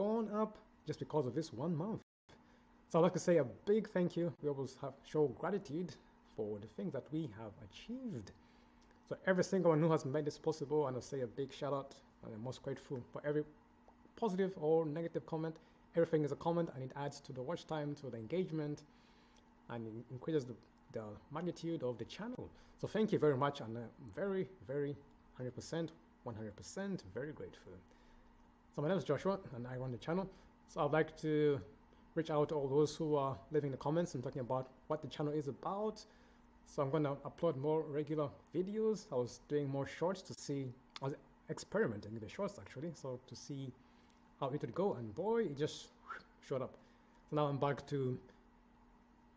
gone up just because of this 1 month. So I'd like to say a big thank you. We always have show gratitude for the things that we have achieved. So every single one who has made this possible, and I'll say a big shout out, and I'm most grateful for every positive or negative comment. Everything is a comment, and it adds to the watch time, to the engagement, and it increases the magnitude of the channel. So thank you very much, and I'm very, very 100%, 100% very grateful. So my name is Joshua, and I run the channel. So I'd like to reach out to all those who are leaving the comments and talking about what the channel is about. So I'm going to upload more regular videos. I was doing more shorts to see, I was experimenting with the shorts actually, so to see how it would go, and boy, it just showed up. So now I'm back to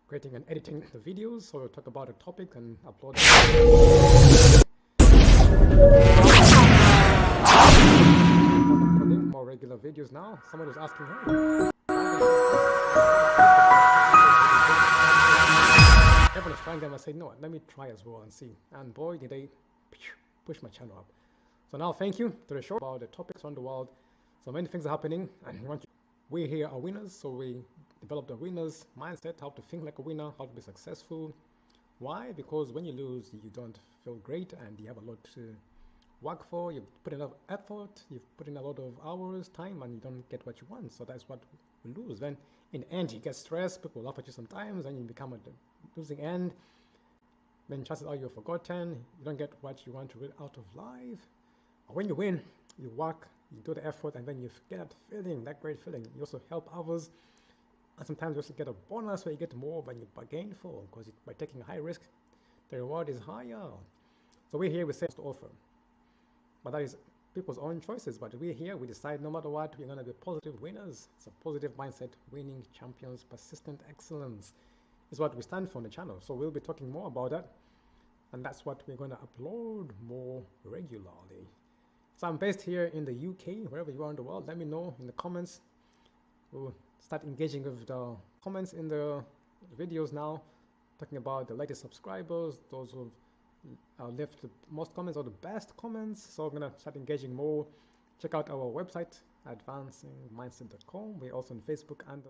creating and editing the videos, so we'll talk about a topic and upload more regular videos now. Someone was asking, hey, everyone is trying them. I said, no, let me try as well and see. And boy, did they push my channel up. So now thank you to the show about the topics around the world. So many things are happening, and we here are winners, so we developed a winner's mindset, how to think like a winner, how to be successful. Why? Because when you lose, you don't feel great, and you have a lot to work for. You've put in a lot of effort, you've put in a lot of hours, time, and you don't get what you want. So that's what we lose. Then in the end, you get stressed, people laugh at you sometimes, and you become at the losing end. Then chances are you're forgotten, you don't get what you want to get out of life. But when you win, you work, you do the effort, and then you get that feeling, that great feeling. You also help others, and sometimes you also get a bonus where you get more than you bargained for, because by taking a high risk, the reward is higher. So we're here with sales to offer, but that is people's own choices. But we're here, we decide no matter what, we're going to be positive winners. It's a positive mindset, winning champions, persistent excellence is what we stand for on the channel. So we'll be talking more about that, and that's what we're going to upload more regularly. So I'm based here in the UK, wherever you are in the world. Let me know in the comments. We'll start engaging with the comments in the videos now, talking about the latest subscribers, those who left the most comments or the best comments. So I'm going to start engaging more. Check out our website, advancingmindset.com. We're also on Facebook and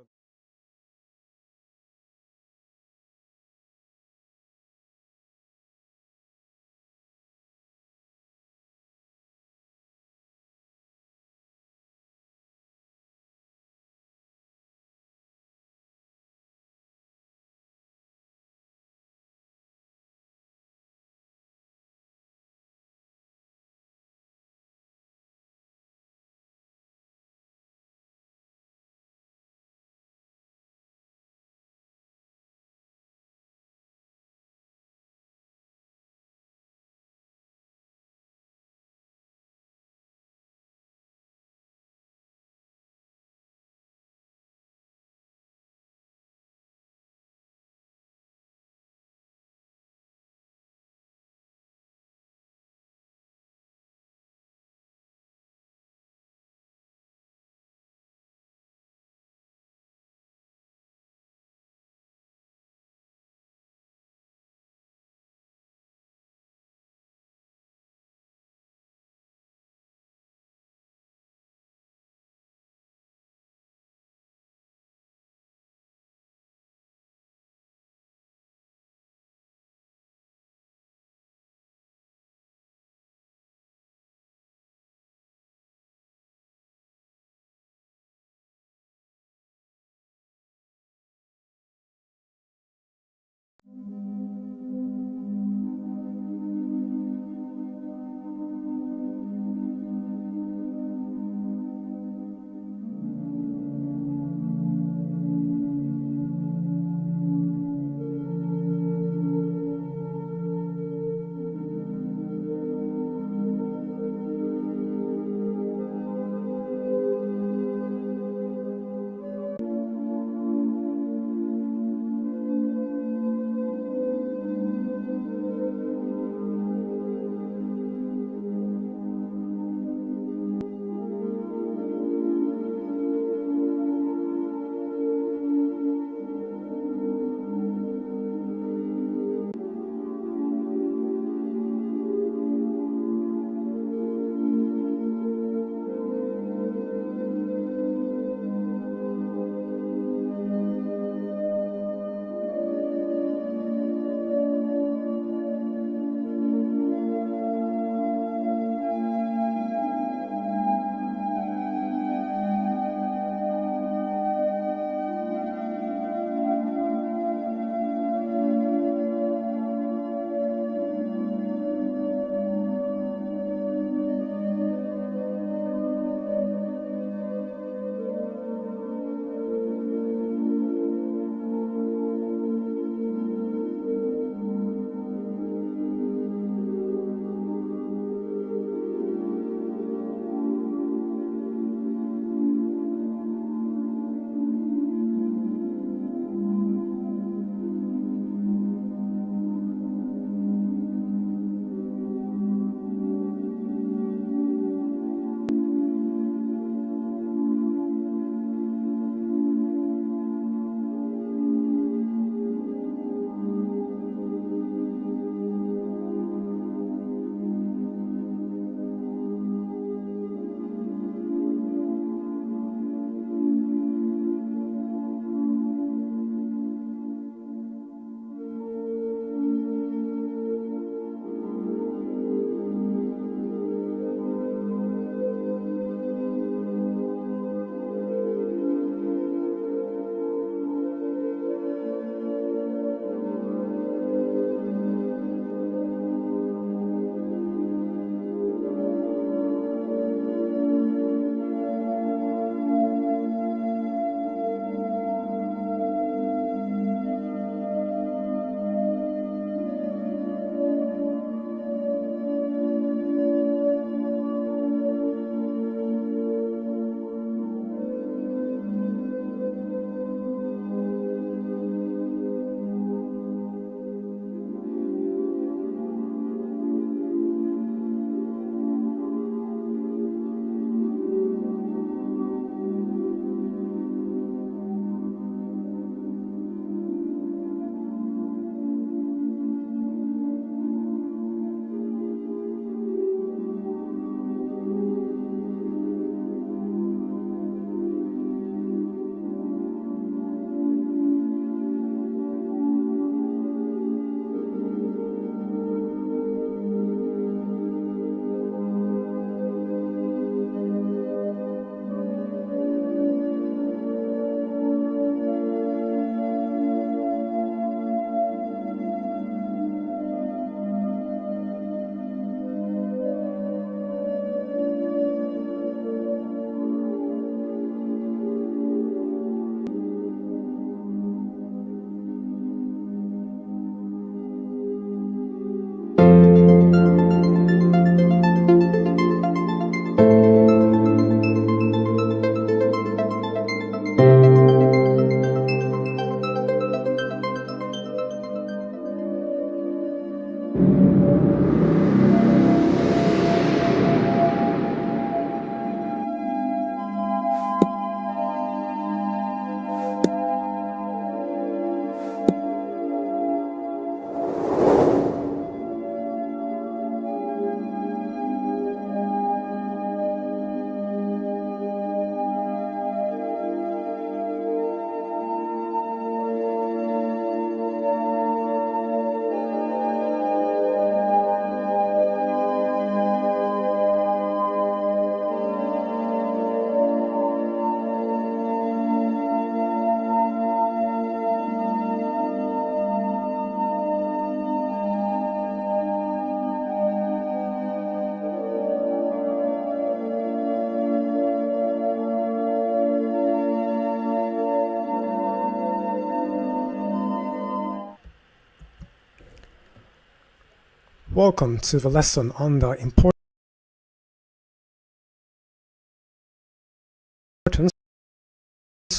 Welcome to the lesson on the importance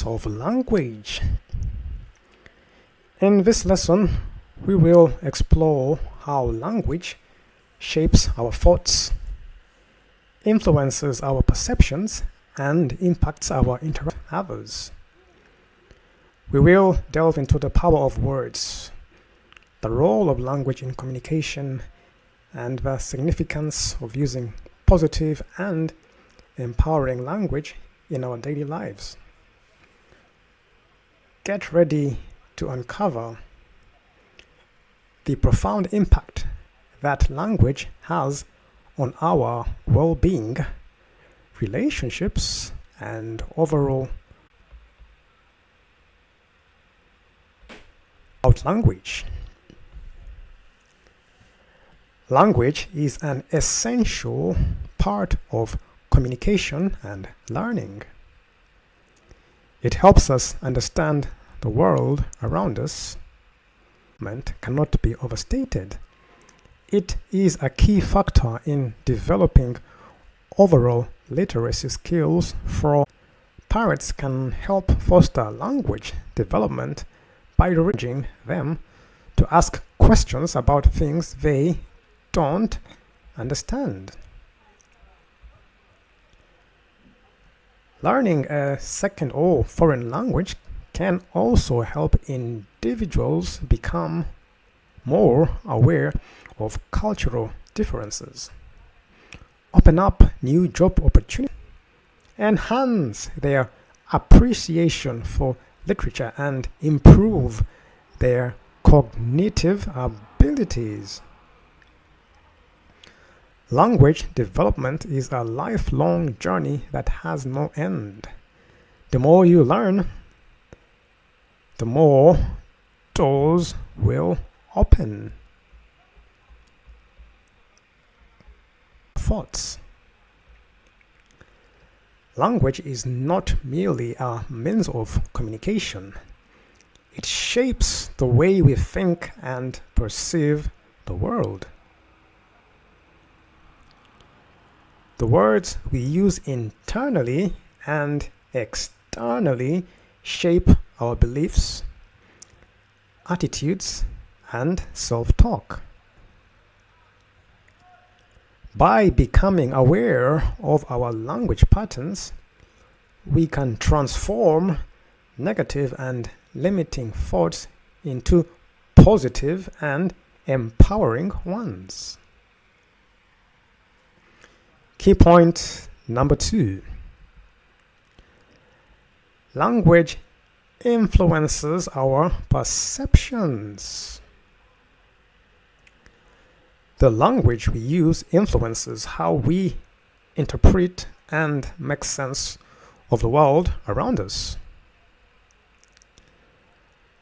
of language. In this lesson, we will explore how language shapes our thoughts, influences our perceptions, and impacts our interaction with others. We will delve into the power of words, the role of language in communication, and the significance of using positive and empowering language in our daily lives. Get ready to uncover the profound impact that language has on our well-being, relationships, and overall language. Language is an essential part of communication and learning. It helps us understand the world around us. Cannot be overstated. It is a key factor in developing overall literacy skills. Parents can help foster language development by encouraging them to ask questions about things they don't understand. Learning a second or foreign language can also help individuals become more aware of cultural differences, open up new job opportunities, enhance their appreciation for literature, and improve their cognitive abilities. Language development is a lifelong journey that has no end. The more you learn, the more doors will open. Thoughts. Language is not merely a means of communication. It shapes the way we think and perceive the world. The words we use internally and externally shape our beliefs, attitudes, and self-talk. By becoming aware of our language patterns, we can transform negative and limiting thoughts into positive and empowering ones. Key point number 2. Language influences our perceptions. The language we use influences how we interpret and make sense of the world around us.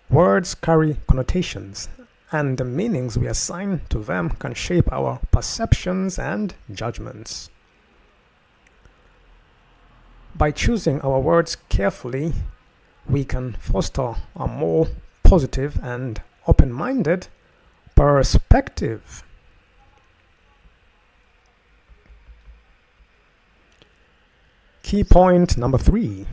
Words carry connotations, and the meanings we assign to them can shape our perceptions and judgments. By choosing our words carefully, we can foster a more positive and open-minded perspective. Key point number 3.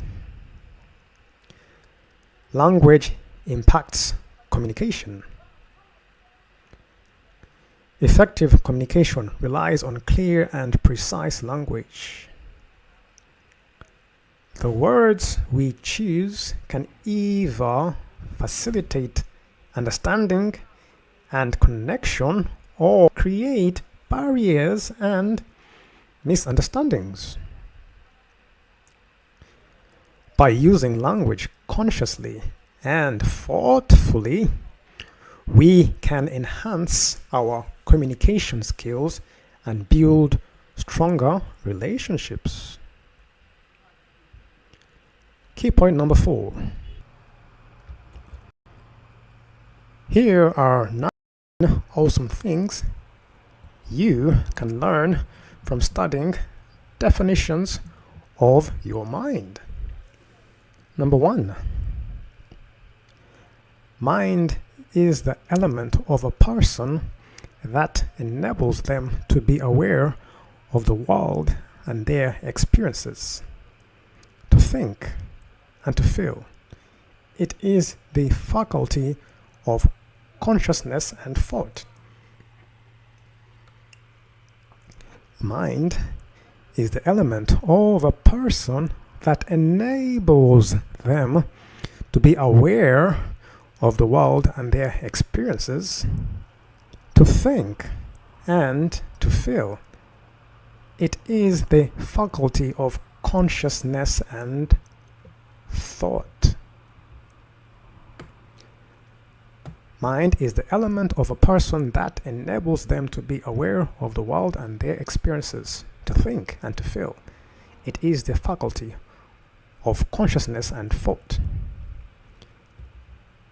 Language impacts communication. Effective communication relies on clear and precise language. The words we choose can either facilitate understanding and connection or create barriers and misunderstandings. By using language consciously and thoughtfully, we can enhance our communication skills and build stronger relationships. Key point number 4. Here are 9 awesome things you can learn from studying definitions of your mind. Number 1. Mind is the element of a person that enables them to be aware of the world and their experiences, to think and to feel. It is the faculty of consciousness and thought. Mind is the element of a person that enables them to be aware of the world and their experiences, to think and to feel. It is the faculty of consciousness and thought. Mind is the element of a person that enables them to be aware of the world and their experiences, to think and to feel. It is the faculty of consciousness and thought.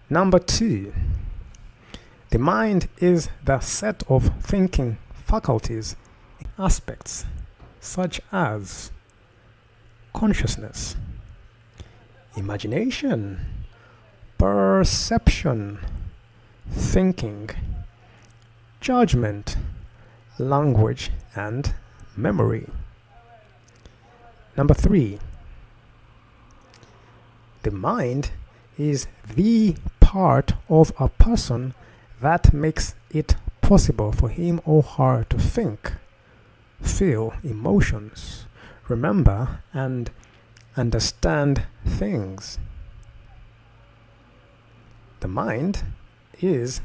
Number 2, the mind is the set of thinking faculties, aspects such as consciousness, imagination, perception, thinking, judgment, language, and memory. Number 3, the mind is the part of a person that makes it possible for him or her to think, feel emotions, remember, and understand things. The mind is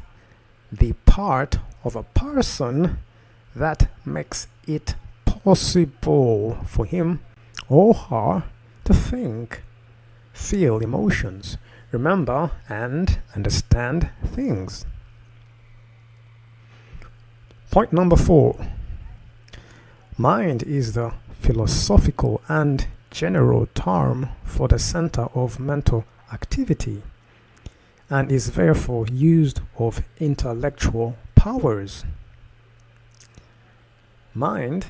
the part of a person that makes it possible for him or her to think, feel emotions, remember, and understand things. Point number 4. Mind is the philosophical and general term for the center of mental activity and is therefore used of intellectual powers. Mind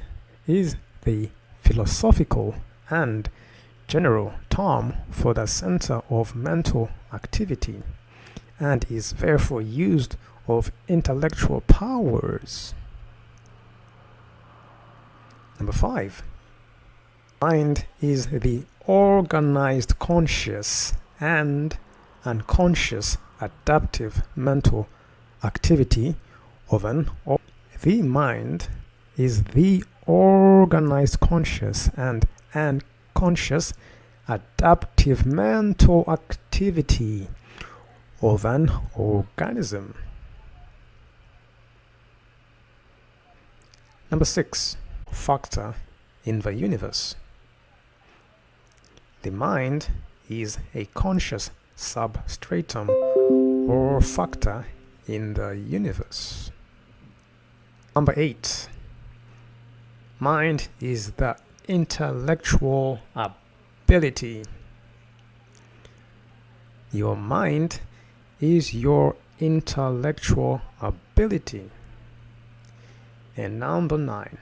is the philosophical and general term for the center of mental activity and is therefore used of intellectual powers. Number 5. Mind is the organized conscious and unconscious adaptive mental activity of an or the mind is the organized conscious and unconscious adaptive mental activity of an organism. Number 6. Factor in the universe. The mind is a conscious substratum or factor in the universe. Number 8. Mind is the intellectual ability. Your mind is your intellectual ability. And number 9.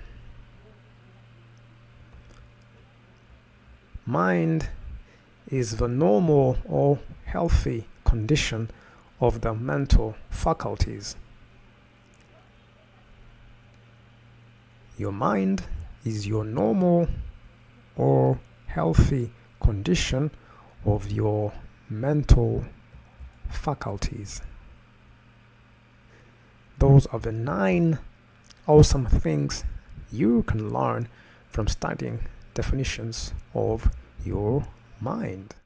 Mind is the normal or healthy condition of the mental faculties. Your mind is your normal or healthy condition of your mental faculties. Those are the 9 awesome things you can learn from studying definitions of your mind.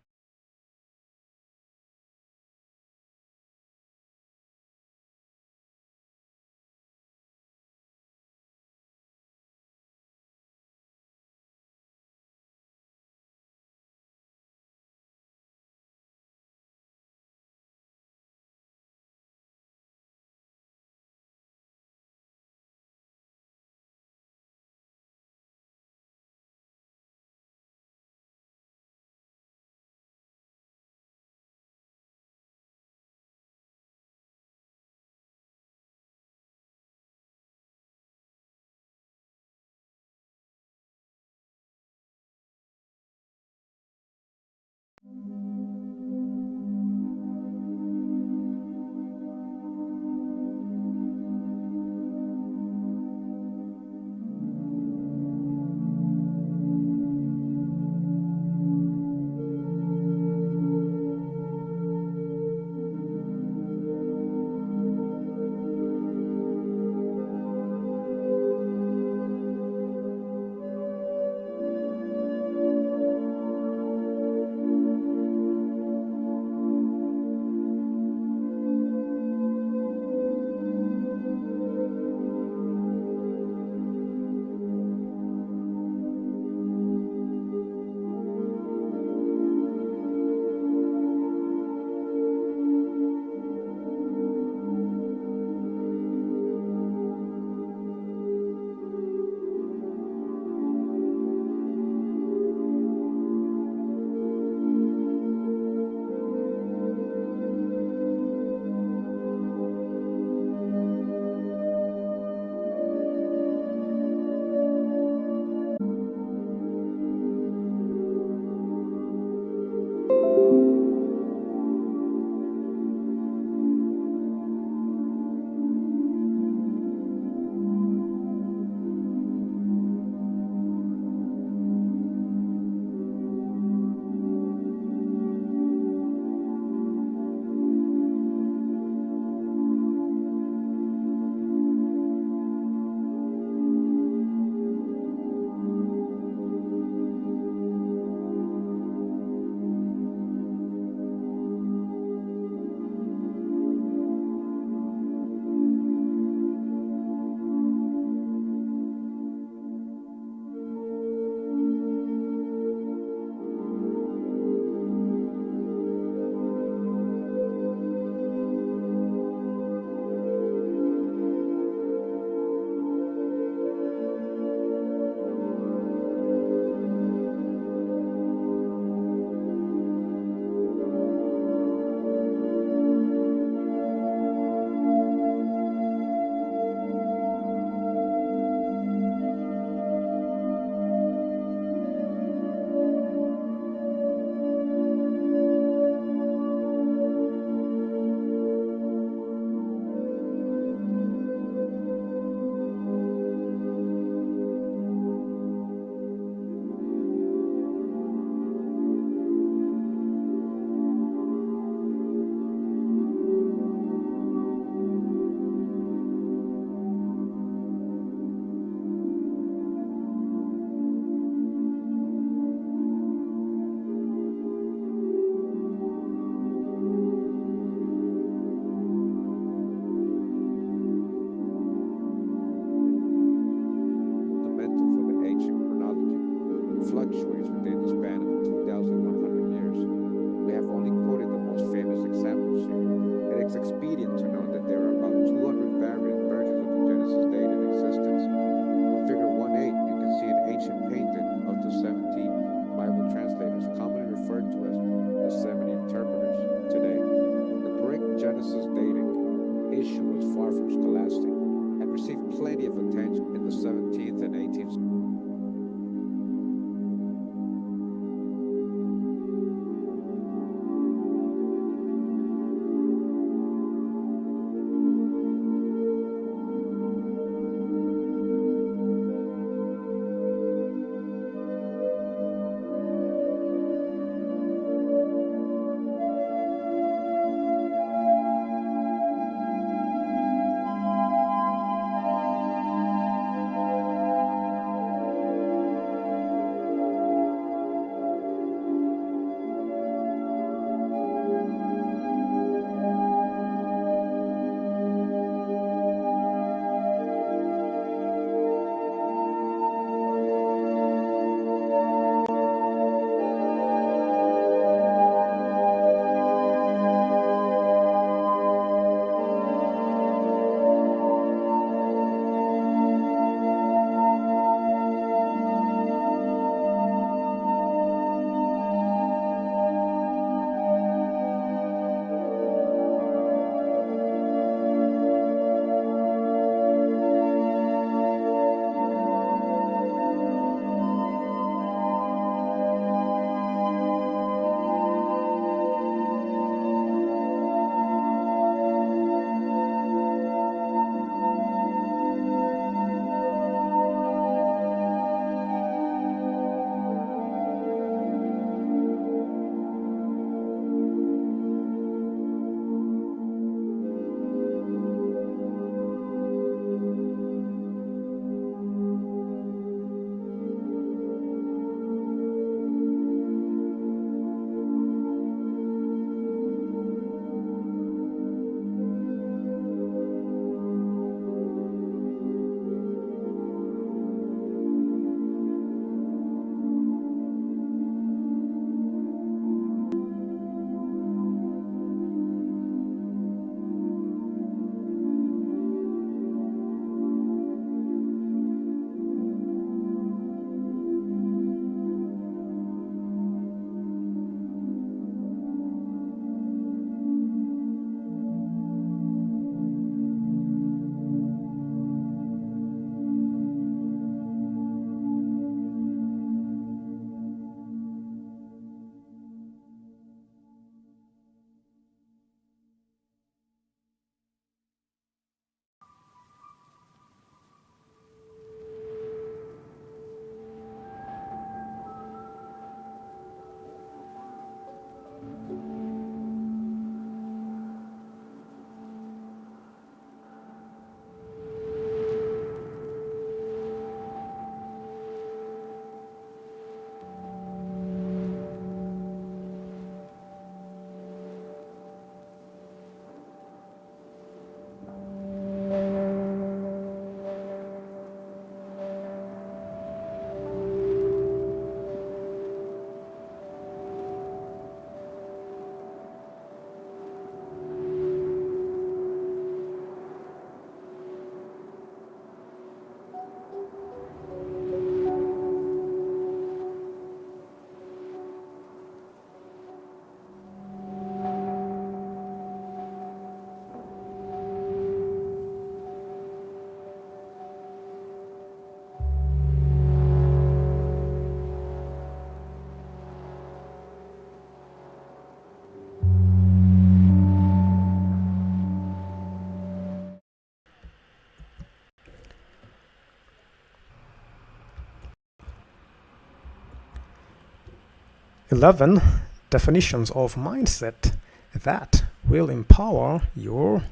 11 definitions of mindset that will empower your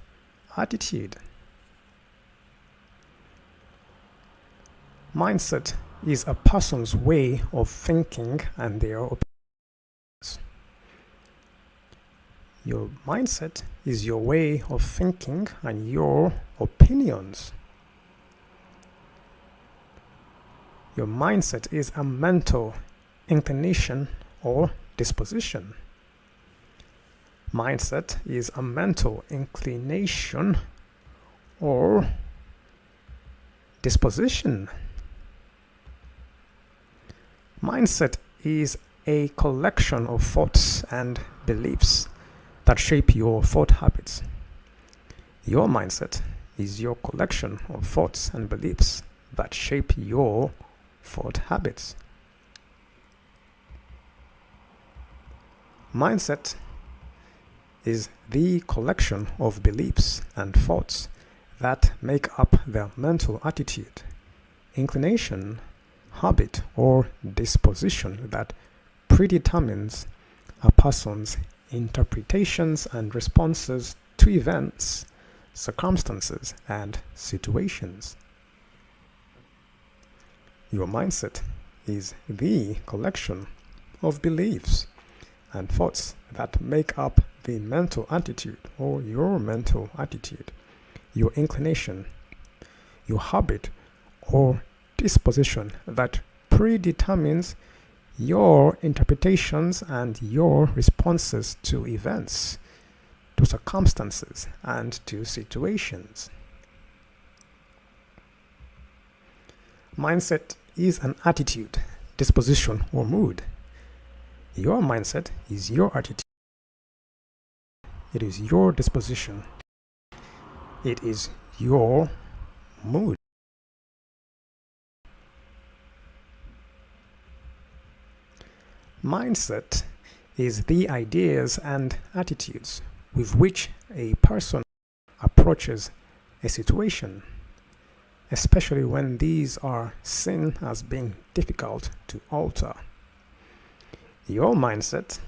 attitude. Mindset is a person's way of thinking and their opinions. Your mindset is your way of thinking and your opinions. Your mindset is a mental inclination or disposition. Mindset is a mental inclination or disposition. Mindset is a collection of thoughts and beliefs that shape your thought habits. Your mindset is your collection of thoughts and beliefs that shape your thought habits. Mindset is the collection of beliefs and thoughts that make up the mental attitude, inclination, habit, or disposition that predetermines a person's interpretations and responses to events, circumstances, and situations. Your mindset is the collection of beliefs and thoughts that make up the mental attitude or your mental attitude, your inclination, your habit, or disposition that predetermines your interpretations and your responses to events, to circumstances, and to situations. Mindset is an attitude, disposition, or mood. Your mindset is your attitude. It is your disposition. It is your mood. Mindset is the ideas and attitudes with which a person approaches a situation, especially when these are seen as being difficult to alter. Your mindset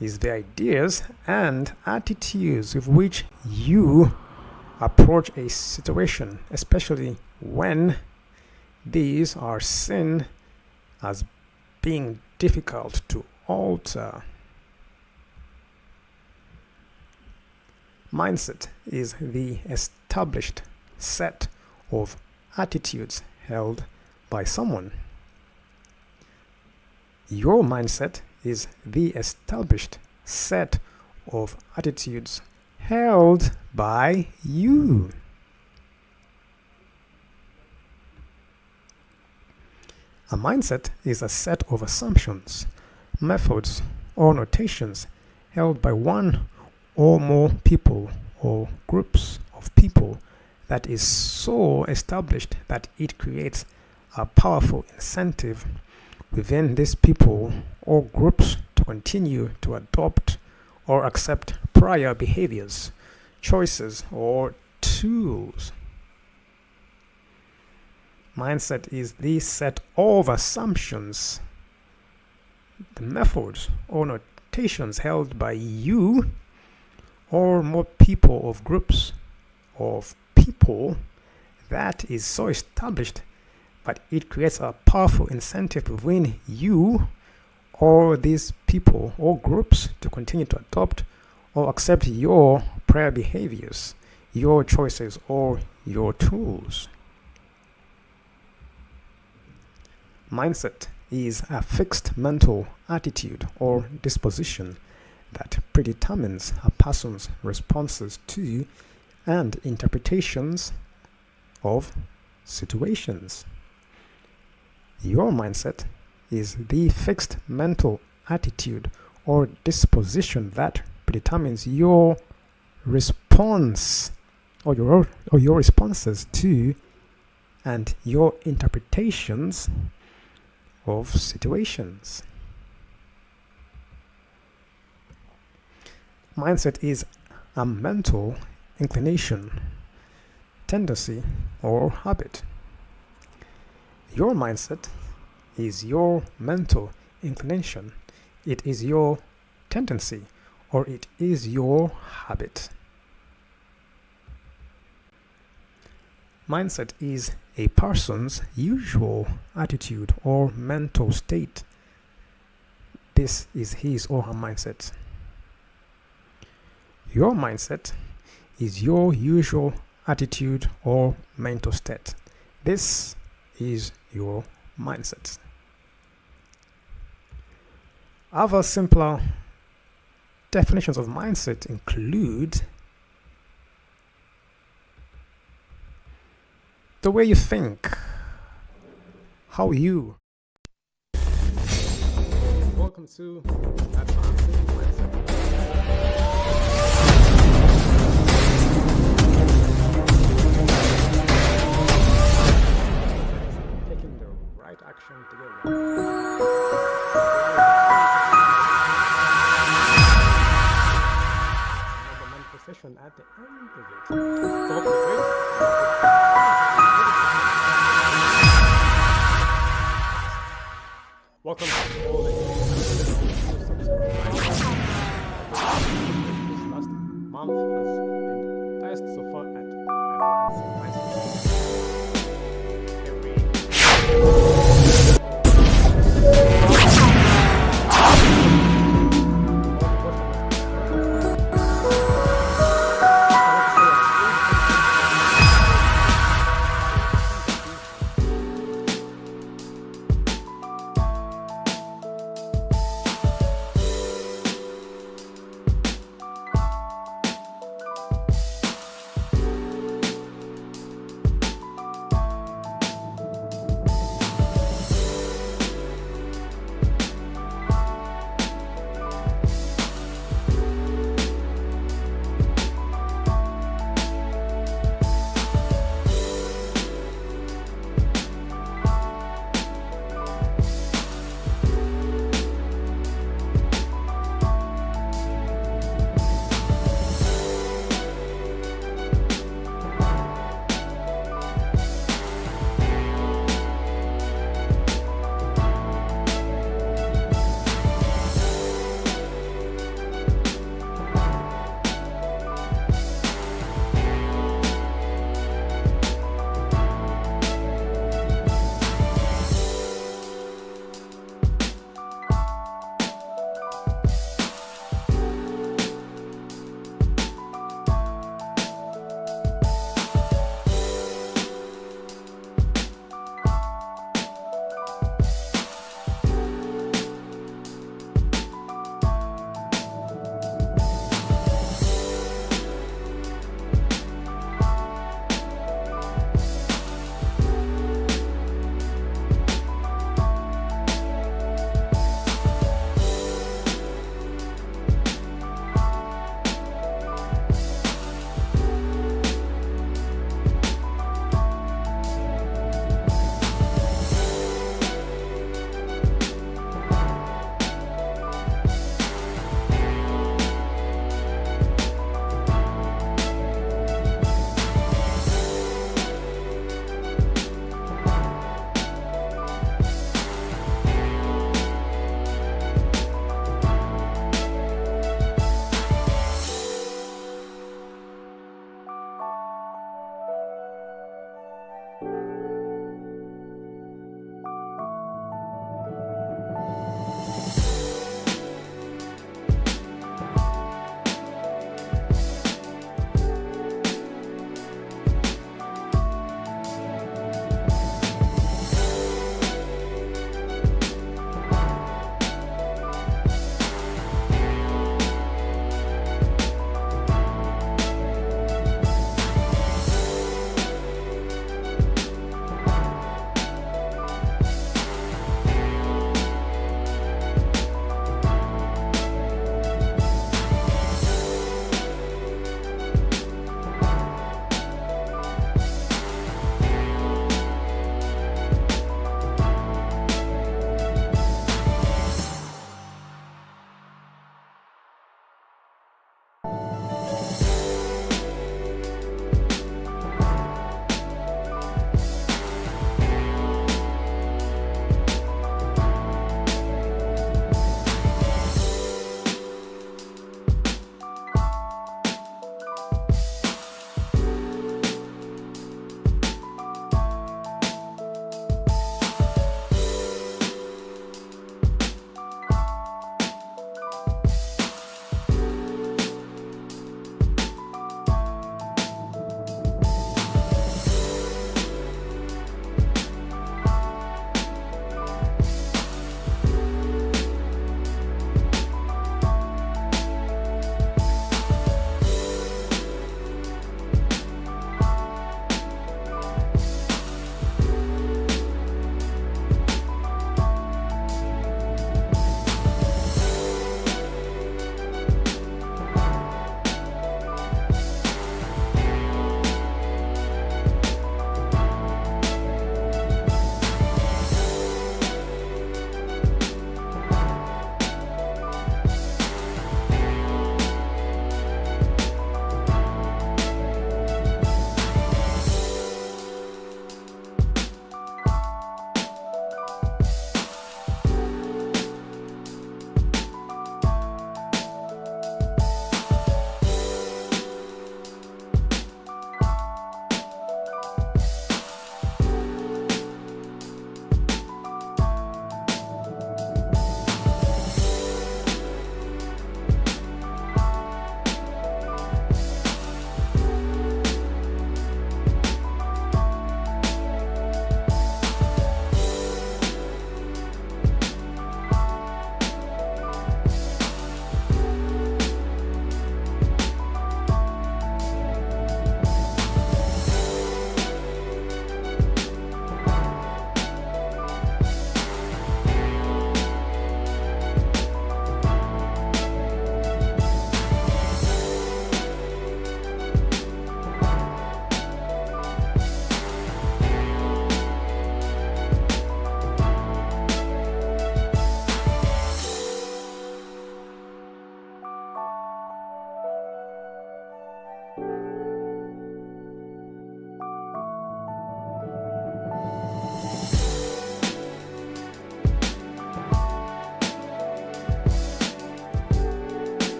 is the ideas and attitudes with which you approach a situation, especially when these are seen as being difficult to alter. Mindset is the established set of attitudes held by someone. Your mindset is the established set of attitudes held by you. A mindset is a set of assumptions, methods, or notations held by one or more people or groups of people that is so established that it creates a powerful incentive within these people or groups to continue to adopt or accept prior behaviors, choices, or tools. Mindset is the set of assumptions, the methods or notations held by you or more people of groups of people that is so established that it creates a powerful incentive within you or these people or groups to continue to adopt or accept your prior behaviors, your choices, or your tools. Mindset is a fixed mental attitude or disposition that predetermines a person's responses to and interpretations of situations. Your mindset is the fixed mental attitude or disposition that predetermines your response or your responses to and your interpretations of situations. Mindset is a mental inclination, tendency, or habit. Your mindset is your mental inclination, it is your tendency, or it is your habit. Mindset is a person's usual attitude or mental state. This is his or her mindset. Your mindset is your usual attitude or mental state. This is your mindset. Other simpler definitions of mindset include the way you think, how you. Welcome to Advancing Mindset. Taking the right action to get right. Another manifestation at the end of it. So hope you're great. Welcome to all the this last month has been the best so far at Advancing Mindset.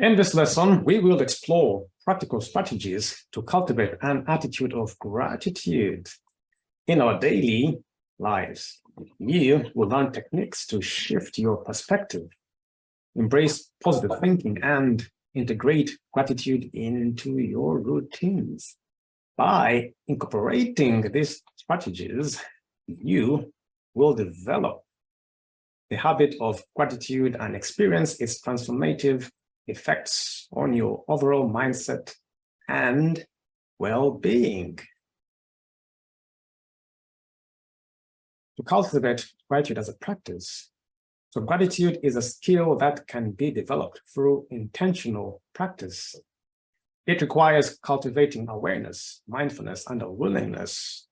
In this lesson, we will explore practical strategies to cultivate an attitude of gratitude in our daily lives. You will learn techniques to shift your perspective, embrace positive thinking, and integrate gratitude into your routines. By incorporating these strategies, you will develop the habit of gratitude and experience its transformative effects on your overall mindset and well-being. To cultivate gratitude as a practice. So gratitude is a skill that can be developed through intentional practice. It requires cultivating awareness, mindfulness, and a willingness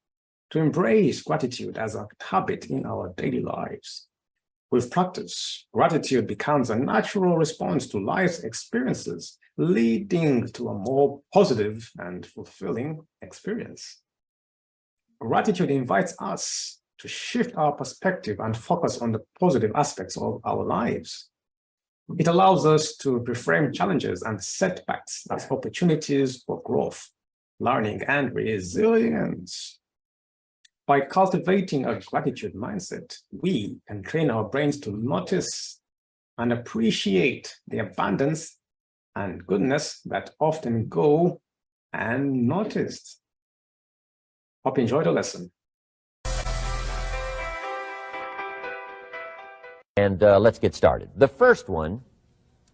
to embrace gratitude as a habit in our daily lives. With practice, gratitude becomes a natural response to life's experiences, leading to a more positive and fulfilling experience. Gratitude invites us to shift our perspective and focus on the positive aspects of our lives. It allows us to reframe challenges and setbacks as opportunities for growth, learning, and resilience. By cultivating a gratitude mindset, we can train our brains to notice and appreciate the abundance and goodness that often go unnoticed. Hope you enjoyed the lesson. And let's get started. The first one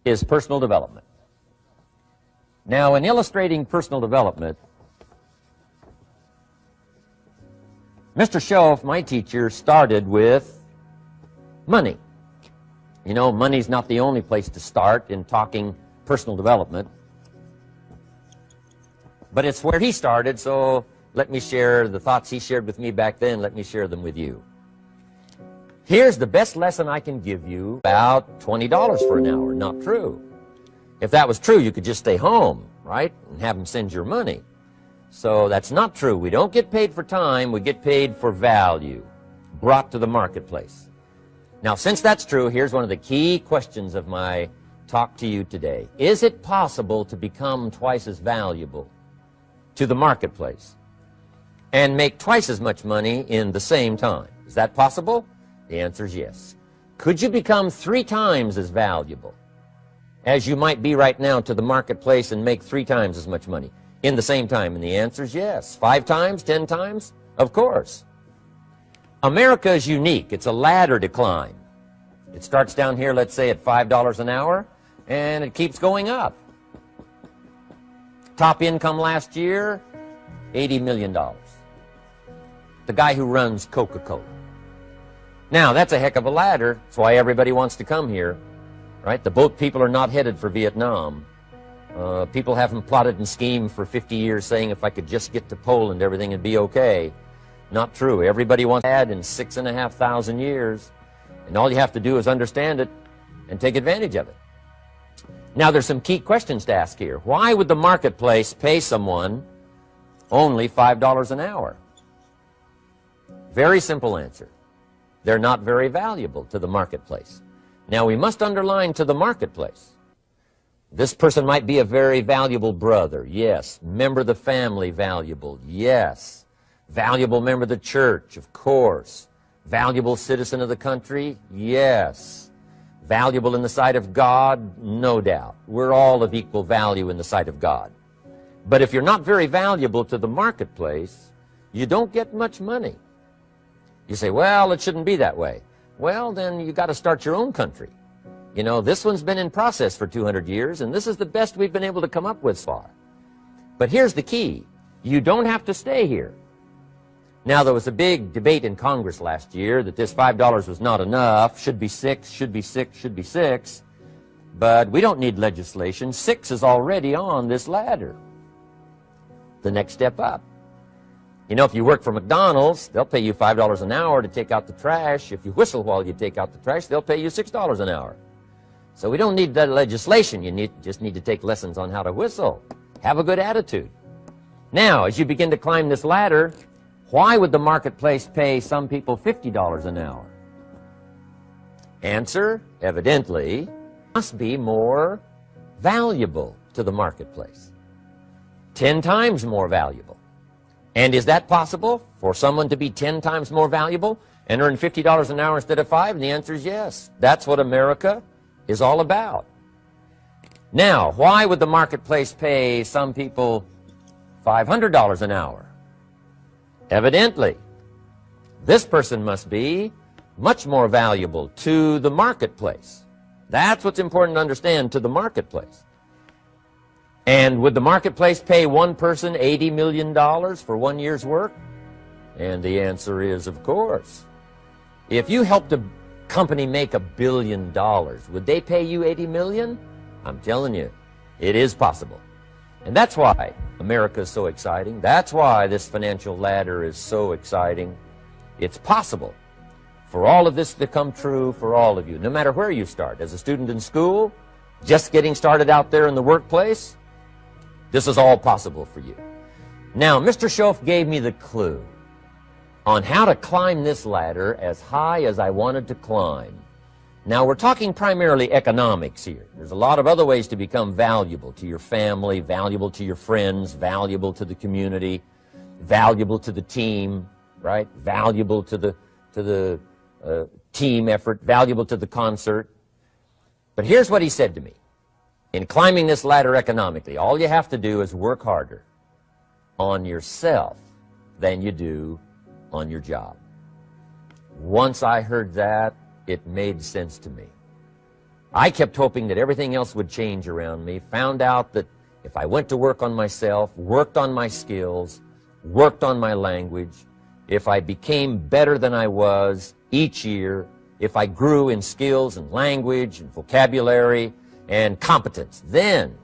is personal development. Now, in illustrating personal development, Mr. Schoaf, my teacher, started with money. You know, money's not the only place to start in talking personal development, but it's where he started, so let me share the thoughts he shared with me back then. Let me share them with you. Here's the best lesson I can give you about $20 for an hour. Not true. If that was true, you could just stay home, right, and have them send your money. So that's not true. We don't get paid for time. We get paid for value brought to the marketplace. Now, since that's true, here's one of the key questions of my talk to you today. Is it possible to become twice as valuable to the marketplace and make twice as much money in the same time? Is that possible? The answer is yes. Could you become 3 times as valuable as you might be right now to the marketplace and make 3 times as much money in the same time? And the answer is yes. 5 times, 10 times? Of course. America is unique. It's a ladder to climb. It starts down here, let's say, at $5 an hour, and it keeps going up. Top income last year, $80 million. The guy who runs Coca-Cola. Now, that's a heck of a ladder. That's why everybody wants to come here, right? The boat people are not headed for Vietnam. People haven't plotted and schemed for 50 years saying if I could just get to Poland, everything would be okay. Not true. Everybody wants that in 6,500 years. And all you have to do is understand it and take advantage of it. Now, there's some key questions to ask here. Why would the marketplace pay someone only $5 an hour? Very simple answer. They're not very valuable to the marketplace. Now, we must underline to the marketplace. This person might be a very valuable brother, yes. Member of the family, valuable, yes. Valuable member of the church, of course. Valuable citizen of the country, yes. Valuable in the sight of God, no doubt. We're all of equal value in the sight of God. But if you're not very valuable to the marketplace, you don't get much money. You say, well, it shouldn't be that way. Well, then you got to start your own country. You know, this one's been in process for 200 years, and this is the best we've been able to come up with so far. But here's the key. You don't have to stay here. Now, there was a big debate in Congress last year that this $5 was not enough, should be 6, should be 6, should be 6. But we don't need legislation. 6 is already on this ladder. The next step up. You know, if you work for McDonald's, they'll pay you $5 an hour to take out the trash. If you whistle while you take out the trash, they'll pay you $6 an hour. So we don't need that legislation. You just need to take lessons on how to whistle. Have a good attitude. Now, as you begin to climb this ladder, why would the marketplace pay some people $50 an hour? Answer, evidently, must be more valuable to the marketplace. 10 times more valuable. And is that possible for someone to be 10 times more valuable and earn $50 an hour instead of 5? And the answer is yes. That's what America is all about. Now, why would the marketplace pay some people $500 an hour? Evidently, this person must be much more valuable to the marketplace. That's what's important to understand, to the marketplace. And would the marketplace pay one person $80 million for 1 year's work? And the answer is, of course. If you helped a company make $1 billion, would they pay you $80 million? I'm telling you, it is possible. And that's why America is so exciting. That's why this financial ladder is so exciting. It's possible for all of this to come true for all of you, no matter where you start. As a student in school, just getting started out there in the workplace, this is all possible for you. Now, Mr. Shoaff gave me the clue on how to climb this ladder as high as I wanted to climb. Now, we're talking primarily economics here. There's a lot of other ways to become valuable to your family, valuable to your friends, valuable to the community, valuable to the team, right? Valuable to the team effort, valuable to the concert. But here's what he said to me. In climbing this ladder economically, all you have to do is work harder on yourself than you do on your job. Once I heard that, it made sense to me. I kept hoping that everything else would change around me, found out that if I went to work on myself, worked on my skills, worked on my language, if I became better than I was each year, if I grew in skills and language and vocabulary and competence, then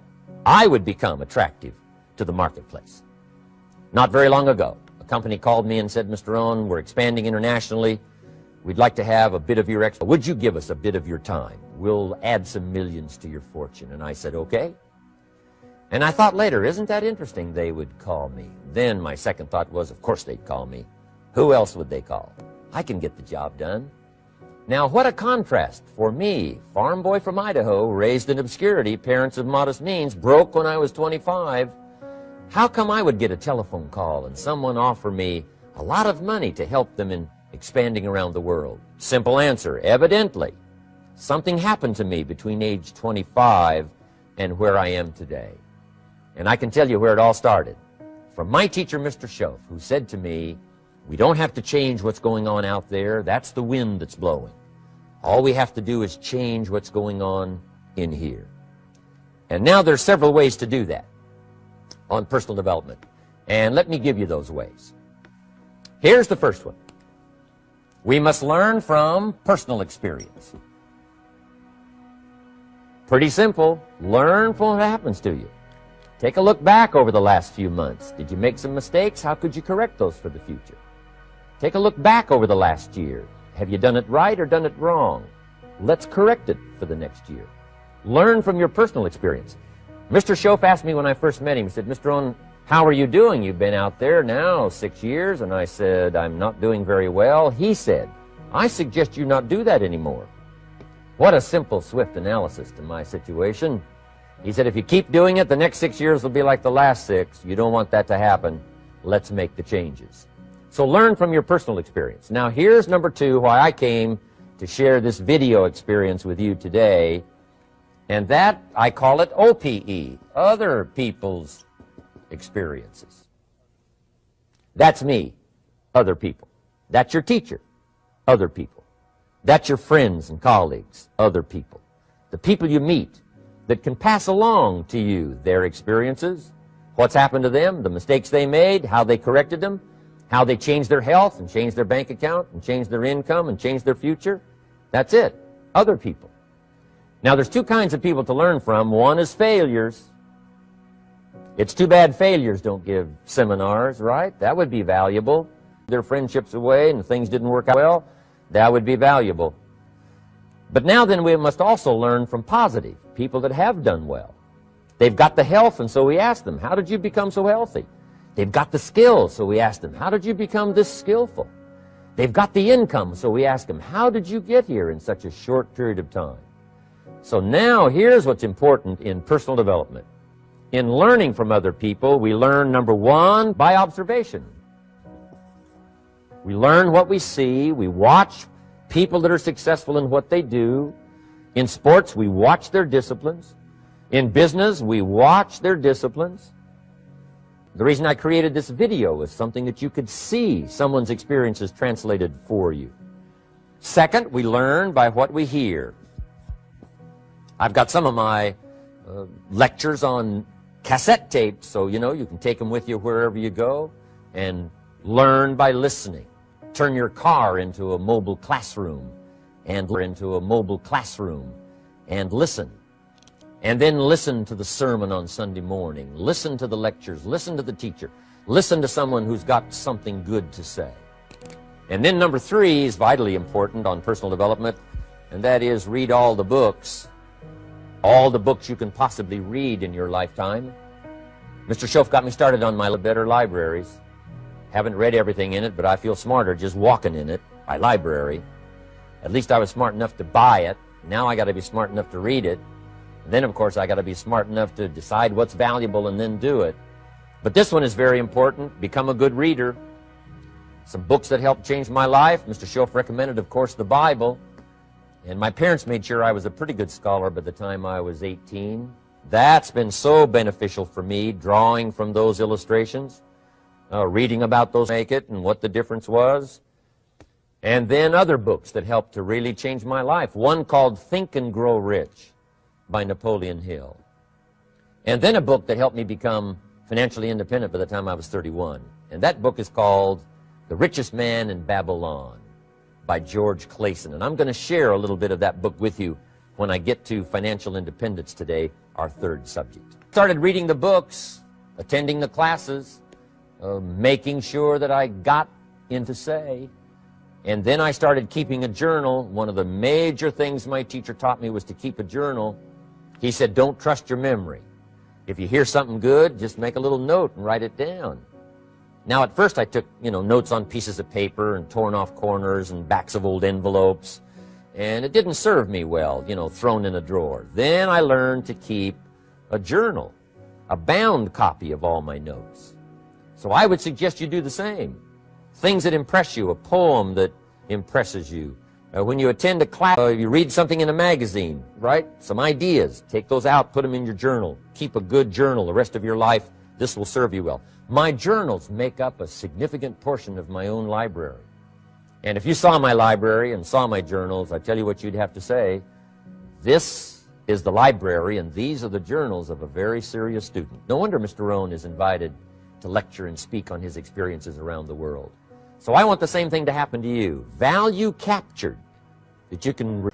I would become attractive to the marketplace. Not very long ago, a company called me and said, Mr. Owen, we're expanding internationally. We'd like to have a bit of your extra. Would you give us a bit of your time? We'll add some millions to your fortune. And I said, okay. And I thought later, isn't that interesting? They would call me. Then my second thought was, of course they'd call me. Who else would they call? I can get the job done. Now, what a contrast for me, farm boy from Idaho, raised in obscurity, parents of modest means, broke when I was 25. How come I would get a telephone call and someone offer me a lot of money to help them in expanding around the world? Simple answer, evidently. Something happened to me between age 25 and where I am today. And I can tell you where it all started. From my teacher, Mr. Shoaff, who said to me, we don't have to change what's going on out there. That's the wind that's blowing. All we have to do is change what's going on in here. And now there's several ways to do that on personal development. And let me give you those ways. Here's the first one. We must learn from personal experience. Pretty simple. Learn from what happens to you. Take a look back over the last few months. Did you make some mistakes? How could you correct those for the future? Take a look back over the last year. Have you done it right or done it wrong? Let's correct it for the next year. Learn from your personal experience. Mr. Shoaff asked me when I first met him, he said, Mr. Owen, how are you doing? You've been out there now 6 years. And I said, I'm not doing very well. He said, I suggest you not do that anymore. What a simple, swift analysis to my situation. He said, if you keep doing it, the next 6 years will be like the last 6. You don't want that to happen. Let's make the changes. So learn from your personal experience. Now here's number 2, why I came to share this video experience with you today. And that, I call it OPE, other people's experiences. That's me, other people. That's your teacher, other people. That's your friends and colleagues, other people. The people you meet that can pass along to you their experiences, what's happened to them, the mistakes they made, how they corrected them, how they changed their health and changed their bank account and changed their income and changed their future. That's it, other people. Now, there's 2 kinds of people to learn from. One is failures. It's too bad failures don't give seminars, right? That would be valuable. Their friendships away and things didn't work out well, that would be valuable. But now then, we must also learn from positive, people that have done well. They've got the health, and so we ask them, how did you become so healthy? They've got the skills, so we ask them, how did you become this skillful? They've got the income, so we ask them, how did you get here in such a short period of time? So now here's what's important in personal development. In learning from other people, we learn, number one, by observation. We learn what we see. We watch people that are successful in what they do. In sports, we watch their disciplines. In business, we watch their disciplines. The reason I created this video is something that you could see someone's experiences translated for you. Second, we learn by what we hear. I've got some of my lectures on cassette tapes, so you can take them with you wherever you go and learn by listening. Turn your car into a mobile classroom and listen. And then listen to the sermon on Sunday morning. Listen to the lectures. Listen to the teacher. Listen to someone who's got something good to say. And then number three is vitally important on personal development, and that is read all the books you can possibly read in your lifetime. Mr. Schoaf got me started on my better libraries. Haven't read everything in it, but I feel smarter just walking in it, by library. At least I was smart enough to buy it. Now I got to be smart enough to read it. And then, of course, I got to be smart enough to decide what's valuable and then do it. But this one is very important. Become a good reader. Some books that helped change my life. Mr. Schoaf recommended, of course, the Bible. And my parents made sure I was a pretty good scholar by the time I was 18. That's been so beneficial for me, drawing from those illustrations, reading about those make it and what the difference was. And then other books that helped to really change my life. One called Think and Grow Rich by Napoleon Hill. And then a book that helped me become financially independent by the time I was 31. And that book is called The Richest Man in Babylon by George Clason. And I'm going to share a little bit of that book with you when I get to financial independence today, our third subject. Started reading the books, attending the classes, making sure that I got into say. And then I started keeping a journal. One of the major things my teacher taught me was to keep a journal. He said, don't trust your memory. If you hear something good, just make a little note and write it down. Now, at first I took, notes on pieces of paper and torn off corners and backs of old envelopes. And it didn't serve me well, thrown in a drawer. Then I learned to keep a journal, a bound copy of all my notes. So I would suggest you do the same. Things that impress you, a poem that impresses you. When you attend a class, you read something in a magazine, right? Some ideas. Take those out, put them in your journal. Keep a good journal the rest of your life. This will serve you well. My journals make up a significant portion of my own library. And if you saw my library and saw my journals, I tell you what you'd have to say. This is the library, and these are the journals of a very serious student. No wonder Mr. Rohn is invited to lecture and speak on his experiences around the world. So I want the same thing to happen to you. Value captured that you can read.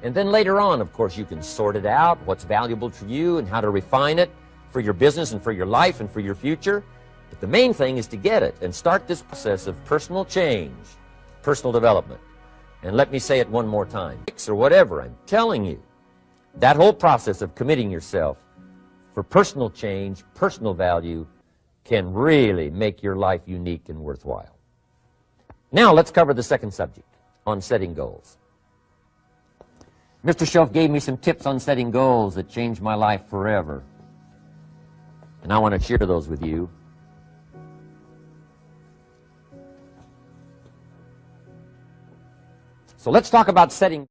And then later on, of course, you can sort it out, what's valuable to you and how to refine it for your business and for your life and for your future. But the main thing is to get it and start this process of personal change, personal development. And let me say it one more time. Or whatever, I'm telling you, that whole process of committing yourself for personal change, personal value, can really make your life unique and worthwhile. Now let's cover the second subject, on setting goals. Mr. Schoaf gave me some tips on setting goals that changed my life forever. And I want to share those with you. So let's talk about setting.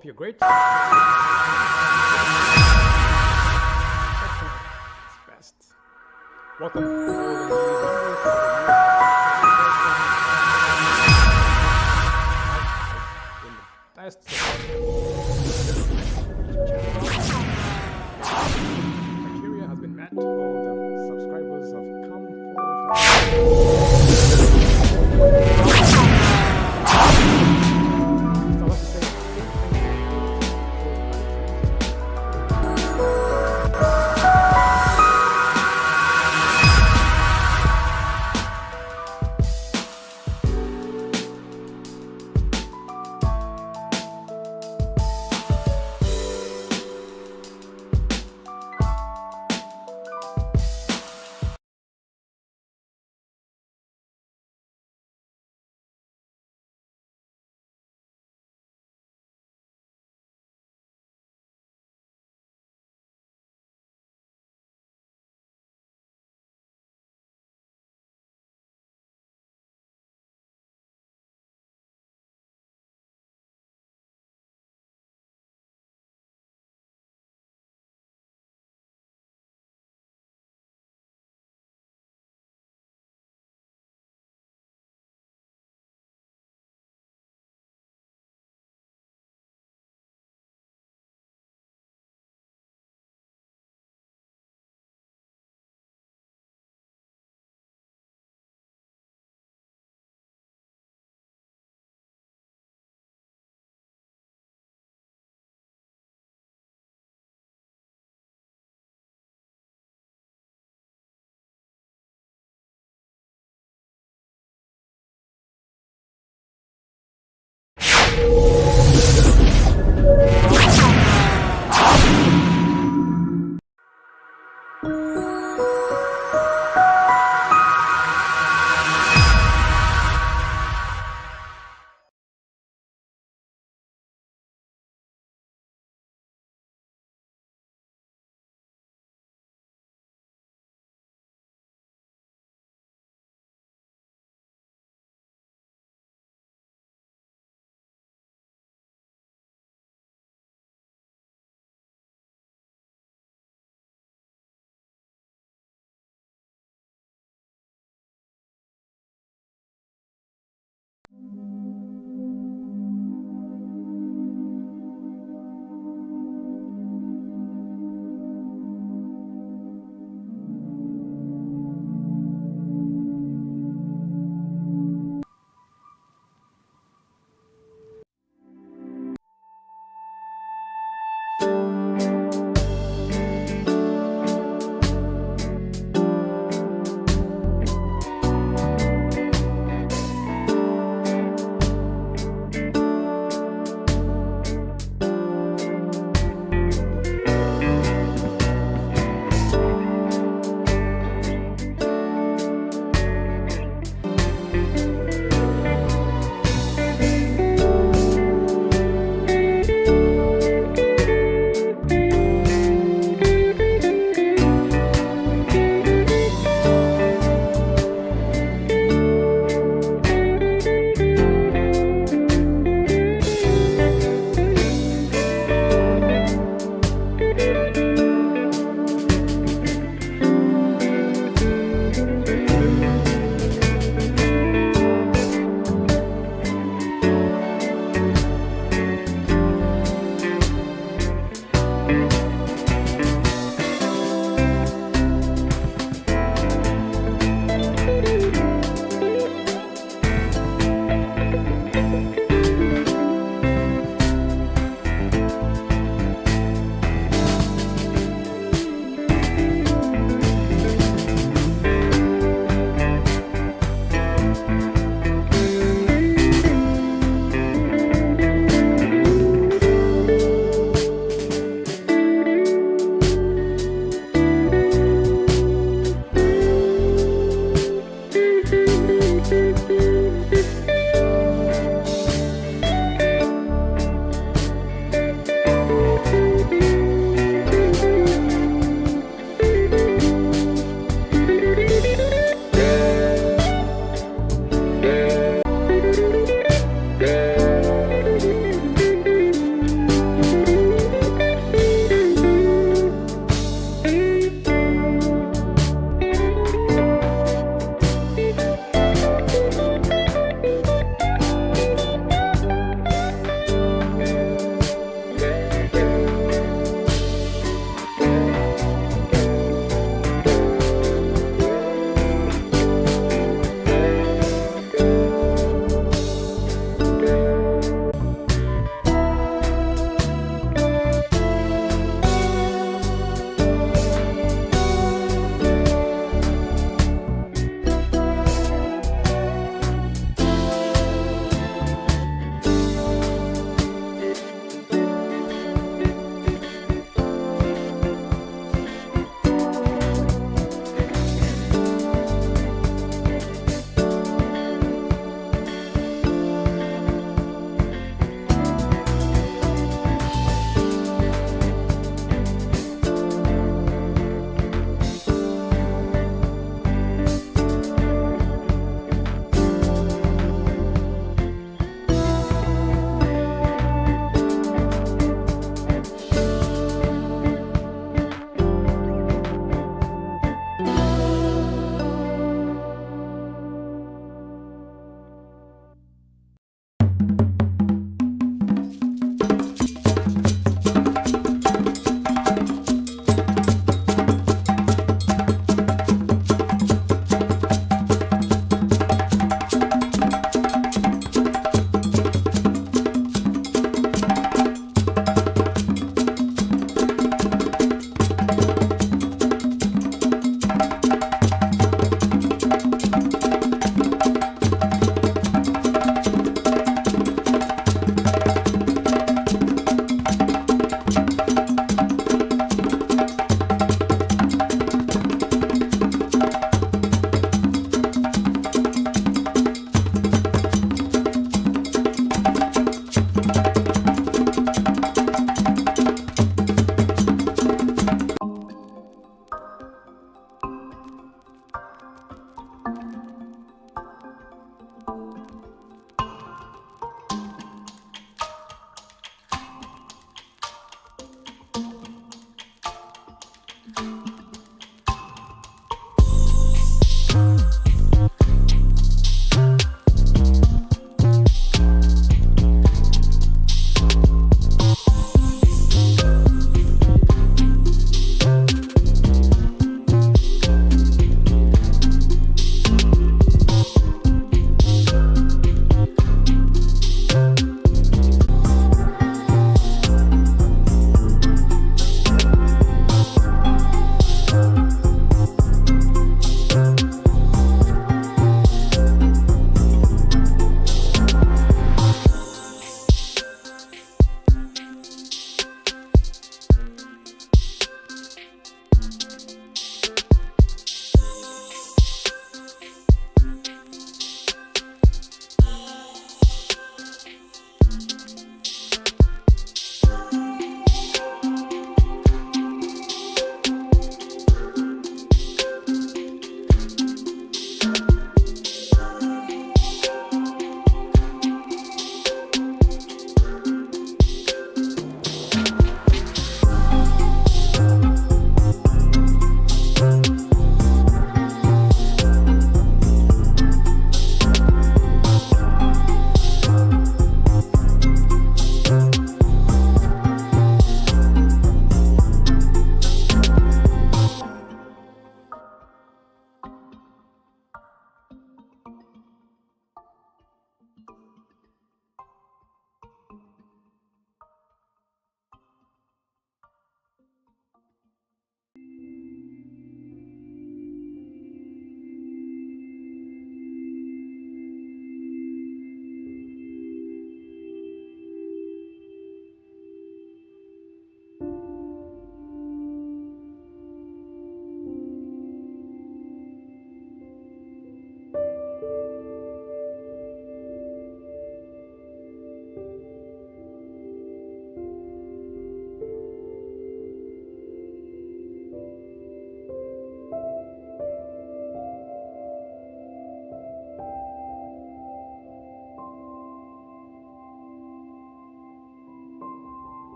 hope you're great. Best. Welcome. Criteria has been met. All the subscribers have come forward.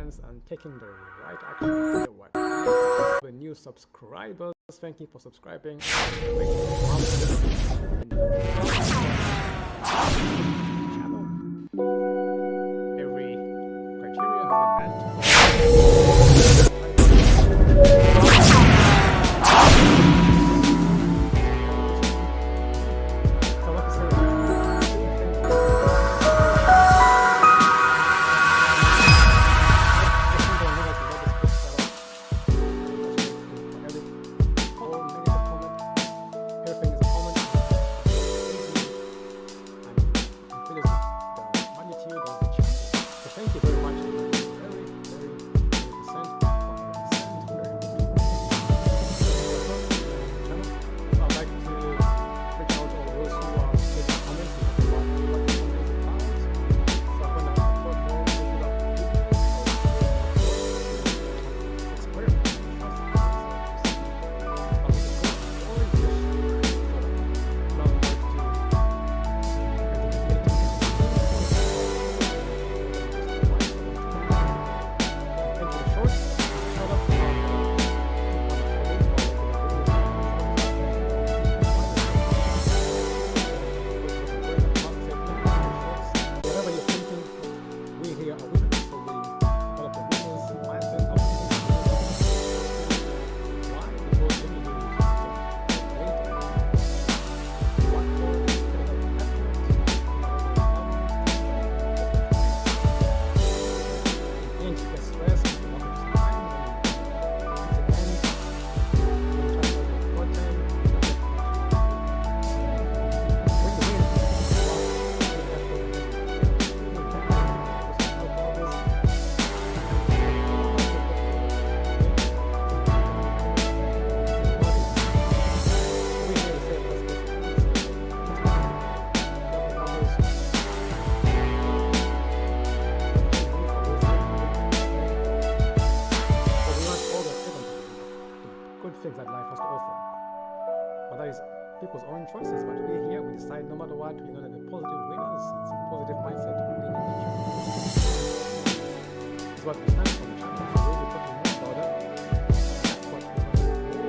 guidance and taking the right action for what. The new subscribers, thank you for subscribing. Channel. Every criteria has been met. So like I say, things that life has to offer. But that is people's own choices. But we're here, we decide no matter what, we're going to be positive winners. It's a positive mindset to win in the challenge. It's what we stand for the challenge. So we'll be talking more about that. That's what we're going to do.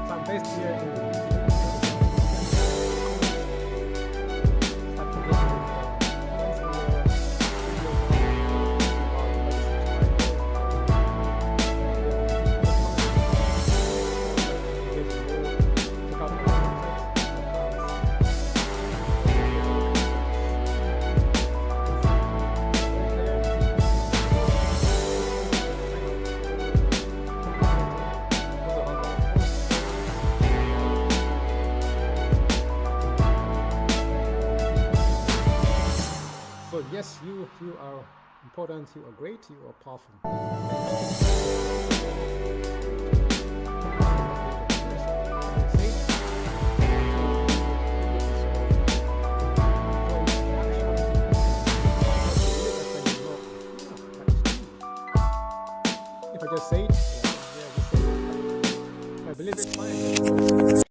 So I'm based here in the yes, you are important, you are great, you are powerful. If I just say it, I believe it's fine.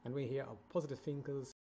and we here are positive thinkers